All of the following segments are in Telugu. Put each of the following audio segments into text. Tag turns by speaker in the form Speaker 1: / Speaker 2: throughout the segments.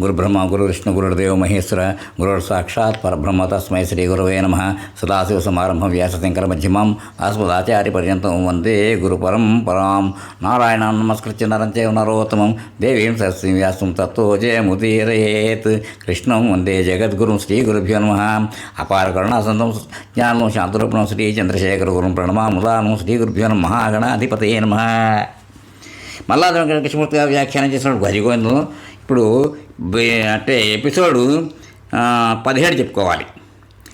Speaker 1: గురుబ్రహ్మ గురువిష్ణు గురుర్దేవ మహేశ్వర గురుర్ సాక్షాత్ పరబ్రహ్మ తస్మై శ్రీ గురవే నమః. సదాశివసమారంభం వ్యాసశంకరమధ్యమాం అస్మదాచార్యపర్యంతం వందే గురుపరంపరాం. నారాయణాన్ నమస్కృత్య నరం చైవ నరోత్తమం దేవీం సరస్వతీం వ్యాసం తత్తో జయముదీరయేత్. కృష్ణం వందే జగద్గురుం శ్రీ గురుభ్యో నమః. అపార కరుణాసంతం జ్ఞానం శాంతరూపణం శ్రీ చంద్రశేఖర గురుం ప్రణమాముదానం శ్రీ గురుభ్యో నమః. మహాగణాధిపతయే నమః. మల్లాది కృష్ణమూర్తి గారు వ్యాఖ్యానం చేసినప్పుడు భజగోవిందం. ఇప్పుడు అంటే ఎపిసోడు 17 చెప్పుకోవాలి.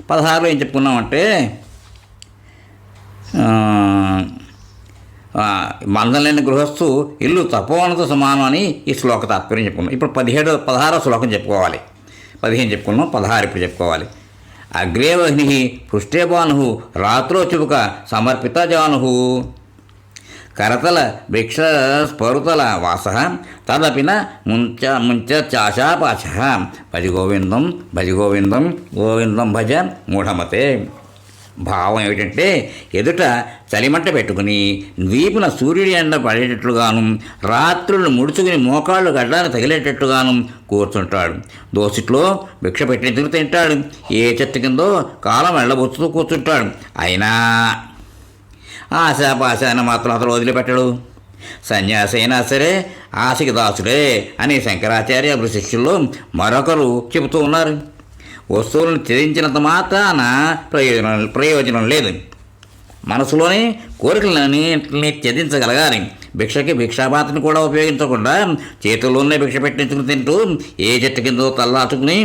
Speaker 1: 16లో ఏం చెప్పుకున్నామంటే మందం లేని గృహస్థు ఇల్లు తపోవనంతో సమానం అని ఈ శ్లోక తాత్పర్యం చెప్పుకున్నాం. ఇప్పుడు 16వ శ్లోకం చెప్పుకోవాలి. 15 చెప్పుకున్నాం, 16 ఇప్పుడు చెప్పుకోవాలి. అగ్రేవహ్ని పృష్ఠే భాను రాత్రోచుక సమర్పిత జాను కరతల వృక్ష స్పరుతల వాస తదపిన ముంచ చాశాపాచ భజ గోవిందం భజ గోవిందం గోవిందం భజ మూఢమతే. భావం ఏమిటంటే ఎదుట చలిమంట పెట్టుకుని ద్వీపున సూర్యుడి ఎండ పడేటట్లుగాను రాత్రులు ముడుచుకుని మోకాళ్ళు గడ్డానికి తగిలేటట్లుగాను కూర్చుంటాడు. దోసిట్లో భిక్ష పెట్టిన తింటాడు. ఏ చెట్టు కిందో కాలం వెళ్ళబొచ్చుతూ కూర్చుంటాడు. అయినా ఆశాపాశాన్ని మాత్రం అతను వదిలిపెట్టడు. సన్యాసి అయినా సరే ఆశకి దాసుడే అని శంకరాచార్య శిష్యుల్లో మరొకరు చెబుతూ ఉన్నారు. వస్తువులను త్యజించినంత మాత్రాన ప్రయోజనం లేదు. మనసులోని కోరికలని త్యజించగలగాలి. భిక్షకి భిక్షాపాత్రని కూడా ఉపయోగించకుండా చేతుల్లోనే భిక్ష పెట్టించుకుని తింటూ ఏ చెట్టు కిందో తల్లాచుకుని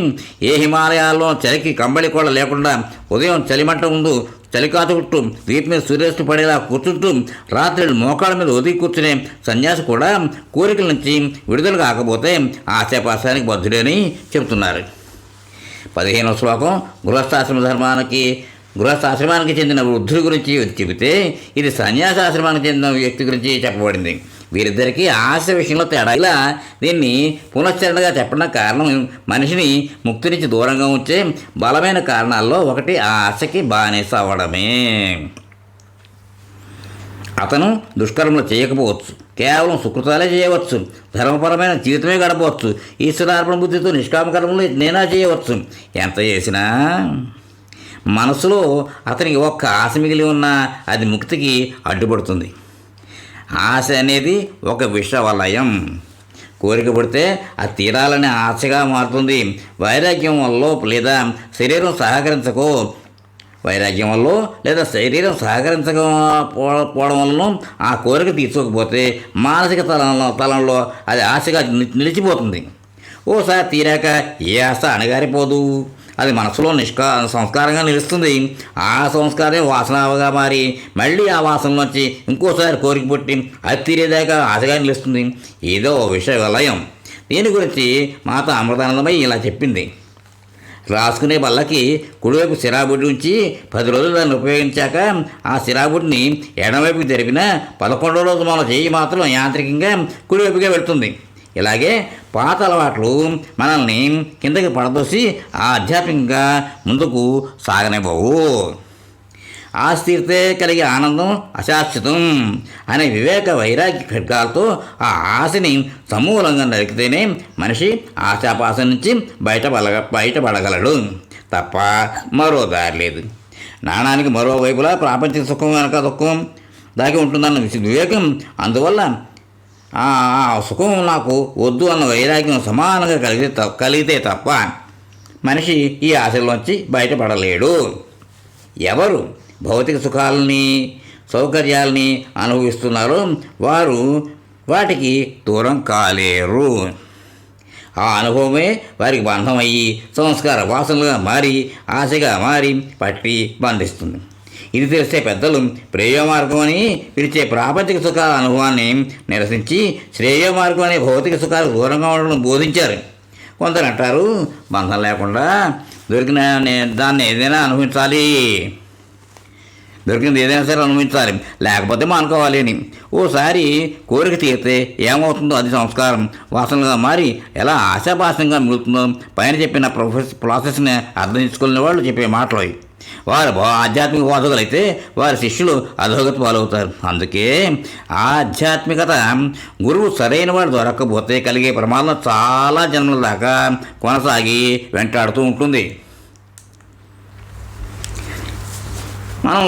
Speaker 1: ఏ హిమాలయాల్లో చలికి కంబళి కూడా లేకుండా ఉదయం చలిమంట ముందు చలికాత చుట్టూ వీటి మీద సూర్యాస్తు పడేలా కూర్చుంటూ రాత్రి మోకాళ్ళ మీద ఒదిగి కూర్చునే సన్యాసి కూడా కోరికల నుంచి విడుదల కాకపోతే ఆశాపాశానికి బద్ధుడని చెబుతున్నారు. 15వ శ్లోకం గృహస్థాశ్రమానికి చెందిన వృద్ధుడి గురించి చెబితే ఇది సన్యాసాశ్రమానికి చెందిన వ్యక్తి గురించి చెప్పబడింది. వీరిద్దరికీ ఆశ విషయంలో తేడా. ఇలా దీన్ని పునశ్చరణగా చెప్పడం కారణం మనిషిని ముక్తి నుంచి దూరంగా ఉంచే బలమైన కారణాల్లో ఒకటి ఆ ఆశకి బానిస అవ్వడమే. అతను దుష్కర్మలు చేయకపోవచ్చు, కేవలం సుకృతాలే చేయవచ్చు, ధర్మపరమైన జీవితమే గడపవచ్చు, ఈశ్వరార్పణ బుద్ధితో నిష్కామకర్మలు నేనా చేయవచ్చు. ఎంత చేసినా మనసులో అతనికి ఒక్క ఆశ మిగిలి ఉన్నా అది ముక్తికి అడ్డుపడుతుంది. ఆశ అనేది ఒక విషవలయం. కోరిక పడితే అది తీరాలనే ఆశగా మారుతుంది. వైరాగ్యం వల్ల లేదా శరీరం సహకరించకపోవడం వలన ఆ కోరిక తీసుకోకపోతే మానసిక తలంలో అది ఆశగా నిలిచిపోతుంది. ఓసారి తీరాక ఏ ఆశ అణగారిపోదు. అది మనసులో సంస్కారంగా నిలుస్తుంది. ఆ సంస్కారం వాసనగా మారి మళ్ళీ ఆ వాసనలోంచి ఇంకోసారి కోరిక పుట్టి అది తీరేదాకా ఆశగా నిలుస్తుంది. ఏదో విషయ వలయం. దీని గురించి మాత అమృతానందమయ్య ఇలా చెప్పింది. రాసుకునే బల్లకి కుడివైపు సిరాబుడ్డి ఉంచి 10 రోజులు దాన్ని ఉపయోగించాక ఆ సిరాబుడ్డిని ఎడమవైపుకి జరిపిన 11వ రోజు మన చేయి మాత్రం యాంత్రికంగా కుడివైపుగా వెళ్తుంది. ఇలాగే పాత అలవాట్లు మనల్ని కిందకి పడదోసి ఆధ్యాత్మికంగా ముందుకు సాగనివ్వవు. ఆశ తీరితే కలిగే ఆనందం అశాశ్వతం అనే వివేక వైరాగ్య ఖడ్గాలతో ఆ ఆశని సమూలంగా నరికితేనే మనిషి ఆశాపాశం నుంచి బయటపడగలడు తప్ప మరో దారి లేదు. నాణానికి మరోవైపులా ప్రాపంచిక సుఖం వెనక దుఃఖం దాగి ఉంటుందన్న వివేకం. అందువల్ల ఆ సుఖం నాకు వద్దు అన్న వైరాగ్యం సమానంగా కలిగితే తప్ప మనిషి ఈ ఆశల్లోంచి బయటపడలేడు. ఎవరు భౌతిక సుఖాలని సౌకర్యాలని అనుభవిస్తున్నారో వారు వాటికి దూరం కాలేరు. ఆ అనుభవమే వారికి బంధమయ్యి సంస్కార వాసనలుగా మారి ఆశగా మారి పట్టి బంధిస్తుంది. ఇది తెలిసే పెద్దలు ప్రేయోమార్గం అని పిలిచే ప్రాపంచిక సుఖాల అనుభవాన్ని నిరసించి శ్రేయోమార్గం అనే భౌతిక సుఖాలకు దూరంగా ఉండడం బోధించారు. కొందరు అంటారు, బంధం లేకుండా దొరికిన దాన్ని ఏదైనా అనుభవించాలి, దొరికింది ఏదైనా సరే అనుభవించాలి, లేకపోతే మానుకోవాలి అని. ఓసారి కోరిక తీరితే ఏమవుతుందో అది సంస్కారం వాసనగా మారి ఎలా ఆశాపాసంగా మిగులుతుందో పైన చెప్పిన ప్రాసెస్ని అర్థం చేసుకునే వాళ్ళు చెప్పే మాటలు. వారు ఆధ్యాత్మిక బోధకులైతే వారి శిష్యులు అధోగతి పాలవుతారు. అందుకే ఆధ్యాత్మికత గురువు సరైన వాడు దొరకకపోతే కలిగే ప్రమాదం చాలా జన్మల దాకా కొనసాగి వెంటాడుతూ ఉంటుంది. మనం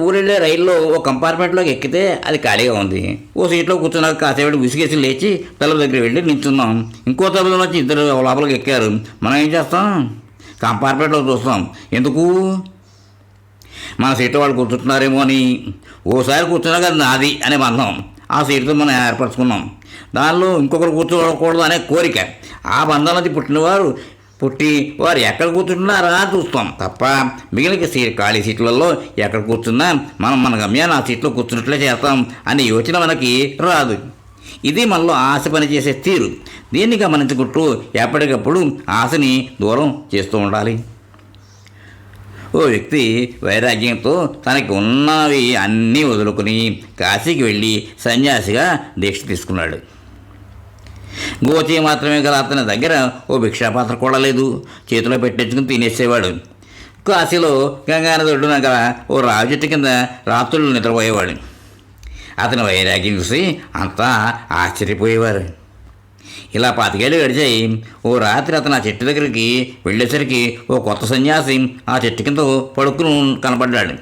Speaker 1: ఊరెళ్ళే రైల్లో ఓ కంపార్ట్మెంట్లోకి ఎక్కితే అది ఖాళీగా ఉంది. ఓ సీట్లో కూర్చున్నాక కాసేపు విసిగేసి లేచి తలుపు దగ్గర వెళ్ళి నిల్చున్నాం. ఇంకో తలుపులో వచ్చి ఇద్దరు లోపలికి ఎక్కారు. మనం ఏం చేస్తాం? కంపార్ట్మెంట్లో చూస్తాం. ఎందుకు? మన సీట్లో వాళ్ళు కూర్చుంటున్నారేమో అని. ఓసారి కూర్చున్నాక అది నాది అనే బంధం ఆ సీటుతో మనం ఏర్పరచుకున్నాం. దానిలో ఇంకొకరు కూర్చోకూడదు అనే కోరిక. ఆ బంధంలోకి పుట్టి వారు ఎక్కడ కూర్చుంటున్నారా చూస్తాం తప్ప మిగిలిన ఖాళీ సీట్లలో ఎక్కడ కూర్చున్నా మనం మన గమ్యాన్ని ఆ సీట్లో కూర్చున్నట్లే చేస్తాం అనే యోచన మనకి రాదు. ఇది మనలో ఆశ పనిచేసే తీరు. దీన్ని గమనించుకుంటూ ఎప్పటికప్పుడు ఆశని దూరం చేస్తూ ఉండాలి. ఓ వ్యక్తి వైరాగ్యంతో తనకి ఉన్నవి అన్నీ వదులుకుని కాశీకి వెళ్ళి సన్యాసిగా దీక్ష తీసుకున్నాడు. గోచి మాత్రమే గల అతని దగ్గర ఓ భిక్షాపాత్ర కూడా లేదు. చేతిలో పెట్టించుకుని తినేసేవాడు. కాశీలో గంగానది ఒడ్డున గల ఓ రావి చెట్టు కింద రాత్రులు నిద్రపోయేవాడు. అతని వైరాగ్యం చూసి అంతా ఆశ్చర్యపోయేవారు. ఇలా 25 ఏళ్ళు గడిచాయి. ఓ రాత్రి అతను ఆ చెట్టు దగ్గరికి వెళ్ళేసరికి ఓ కొత్త సన్యాసి ఆ చెట్టు కింద పడుకుని కనపడ్డాడు.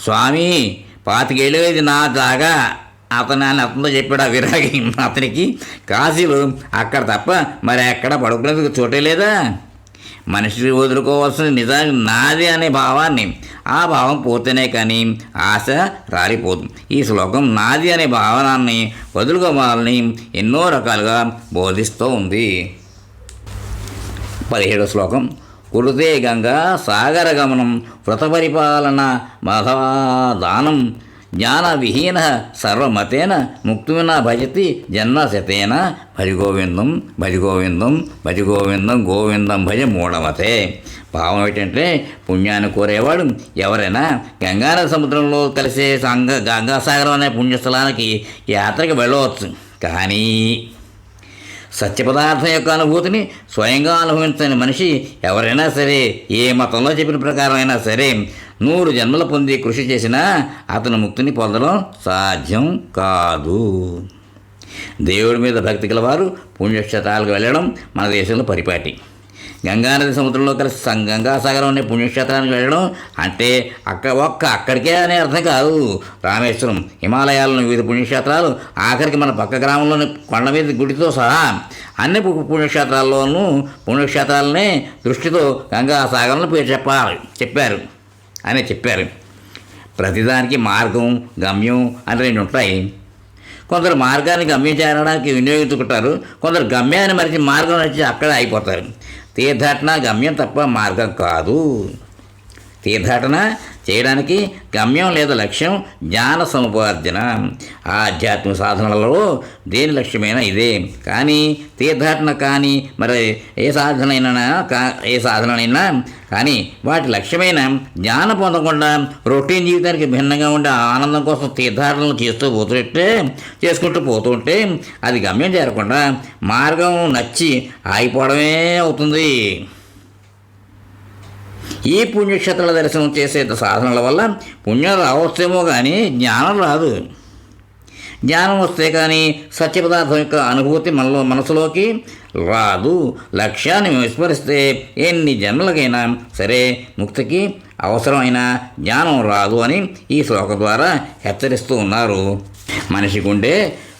Speaker 1: స్వామి, 25 ఏళ్ళు ఇది నా జాగా అతనితో చెప్పాడు ఆ విరాగి. అతనికి కాశీలో అక్కడ తప్ప మరి ఎక్కడ పడుకునేందుకు చోటే లేదా? మనిషి వదులుకోవాల్సిన నిజానికి నాది అనే భావాన్ని, ఆ భావం పోతేనే కానీ ఆశ రాలిపోదు. ఈ శ్లోకం నాది అనే భావనాన్ని వదులుకోవాలని ఎన్నో రకాలుగా బోధిస్తూ ఉంది. 17వ శ్లోకం. కురుతే గంగా సాగర గమనం వృతపరిపాలన మధదానం జ్ఞానవిహీన సర్వమతేన ముక్తుమిన భజతి జన్మశతేన భజగోవిందం భజగోవిందం భజగోవిందం గోవిందం భజ మూఢమతే. భావం ఏంటంటే పుణ్యాన్ని కోరేవాడు ఎవరైనా గంగానది సముద్రంలో కలిసే గంగాసాగరం అనే పుణ్యస్థలానికి యాత్రకి వెళ్ళవచ్చు. కానీ సత్యపదార్థం యొక్క అనుభూతిని స్వయంగా అనుభవించని మనిషి ఎవరైనా సరే, ఏ మతంలో చెప్పిన ప్రకారం అయినా సరే 100 జన్మలు పొంది కృషి చేసినా అతను ముక్తిని పొందడం సాధ్యం కాదు. దేవుడి మీద భక్తి గలవారు పుణ్యక్షేత్రాలకు వెళ్ళడం మన దేశంలో పరిపాటి. గంగానది సముద్రంలో కలిసి గంగాసాగరం అనే పుణ్యక్షేత్రానికి వెళ్ళడం అంటే అక్కడికే అనే అర్థం కాదు. రామేశ్వరం, హిమాలయాలను వివిధ పుణ్యక్షేత్రాలు, ఆఖరికి మన పక్క గ్రామంలోని కొండ మీద గుడితో సహా అన్ని పుణ్యక్షేత్రాలనే దృష్టితో గంగాసాగరంలో పేరు చెప్పారు. ప్రతిదానికి మార్గం, గమ్యం అని 2 ఉంటాయి. కొందరు మార్గాన్ని గమ్యం చేరడానికి వినియోగించుకుంటారు. కొందరు గమ్యాన్ని మరిచి మార్గం నడిచి అక్కడే అయిపోతారు. తీర్థాటన గమ్యం తప్ప మార్గం కాదు. తీర్థాటన చేయడానికి గమ్యం లేదా లక్ష్యం జ్ఞాన సముపార్జన. ఆధ్యాత్మిక సాధనలలో దేని లక్ష్యమైనా ఇదే. కానీ తీర్థాటన కానీ మరి ఏ సాధనైనా కానీ వాటి లక్ష్యమైన జ్ఞానం పొందకుండా రొటీన్ జీవితానికి భిన్నంగా ఉండే ఆనందం కోసం తీర్థాటనలు చేసుకుంటూ పోతుంటే అది గమ్యం చేరకుండా మార్గం నచ్చి ఆగిపోవడమే అవుతుంది. ఈ పుణ్యక్షేత్రాల దర్శనం చేసే సాధనల వల్ల పుణ్యం రావచ్చేమో కానీ జ్ఞానం రాదు. జ్ఞానం వస్తే కానీ సత్యపదార్థం యొక్క అనుభూతి మనసులోకి రాదు. లక్ష్యాన్ని విస్మరిస్తే ఎన్ని జన్మలకైనా సరే ముక్తికి అవసరమైన జ్ఞానం రాదు అని ఈ శ్లోకం ద్వారా హెచ్చరిస్తూ ఉన్నారు. మనిషికి ఉండే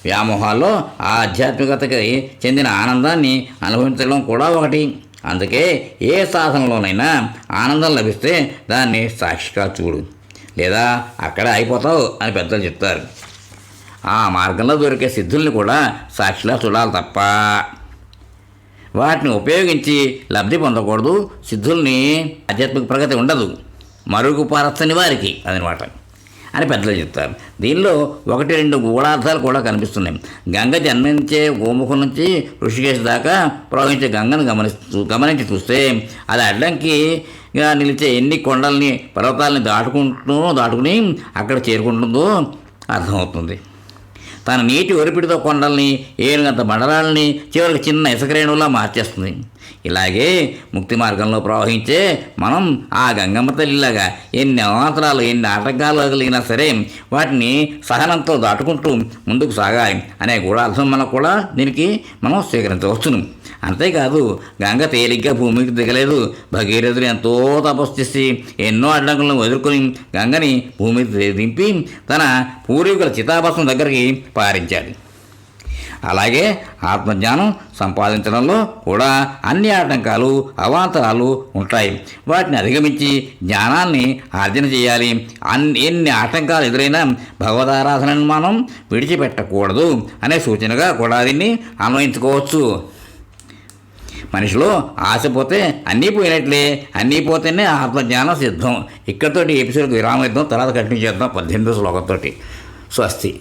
Speaker 1: వ్యామోహాల్లో ఆధ్యాత్మికతకి చెందిన ఆనందాన్ని అనుభవించడం కూడా ఒకటి. అందుకే ఏ సాధనలోనైనా ఆనందం లభిస్తే దాన్ని సాక్షిగా చూడు, లేదా అక్కడే అయిపోతావు అని పెద్దలు చెప్తారు. ఆ మార్గంలో దొరికే సిద్ధుల్ని కూడా సాక్షిలా చూడాలి తప్ప వాటిని ఉపయోగించి లబ్ధి పొందకూడదు. సిద్ధుల్ని ఆధ్యాత్మిక ప్రగతి ఉండదు, మరుగుపరచని వారికి అదనమాట అని పెద్దలు చెప్తారు. దీనిలో 1-2 గూఢార్థాలు కూడా కనిపిస్తున్నాయి. గంగ జన్మించే గోముఖం నుంచి ఋషికేశ్ దాకా ప్రవహించే గంగను గమనించి చూస్తే అది అడ్డంకిగా నిలిచే ఎన్ని కొండల్ని పర్వతాలని దాటుకుని అక్కడ చేరుకుంటుందో అర్థమవుతుంది. తన నీటి ఒరిపిడితో కొండల్ని 7 మండలాలని చివరికి చిన్న ఇసుక రేణువులా మార్చేస్తుంది. ఇలాగే ముక్తి మార్గంలో ప్రవహించే మనం ఆ గంగమ్మ తల్లిలాగా ఎన్ని అవాంతరాలు ఎన్ని ఆటంకాలు కలిగినా సరే వాటిని సహనంతో దాటుకుంటూ ముందుకు సాగాలి అనే కూడా అర్థం మనకు కూడా దీనికి మనం స్వీకరించవచ్చును. అంతేకాదు గంగ తేలిగ్గా భూమికి దిగలేదు. భగీరథుడు ఎంతో తపస్సు చేసి ఎన్నో అడ్డంకులను ఎదుర్కొని గంగని భూమికి దింపి తన పూర్వీకుల చితాభస్మం దగ్గరికి పారించాడు. అలాగే ఆత్మజ్ఞానం సంపాదించడంలో కూడా అన్ని ఆటంకాలు అవాంతరాలు ఉంటాయి. వాటిని అధిగమించి జ్ఞానాన్ని ఆర్జన చేయాలి. ఎన్ని ఆటంకాలు ఎదురైనా భగవదారాధనను మనం విడిచిపెట్టకూడదు అనే సూచనగా కూడా దీన్ని అన్వయించుకోవచ్చు. మనిషిలో ఆశ పోతే అన్నీ పోయినట్లే, అన్నీ పోతేనే ఆత్మజ్ఞానం సిద్ధం. ఇక్కడితోటి ఎపిసోడ్కి విరామం ఇద్దాం, తర్వాత కంటిన్యూ చేద్దాం 18వ శ్లోకంతో. స్వస్తి.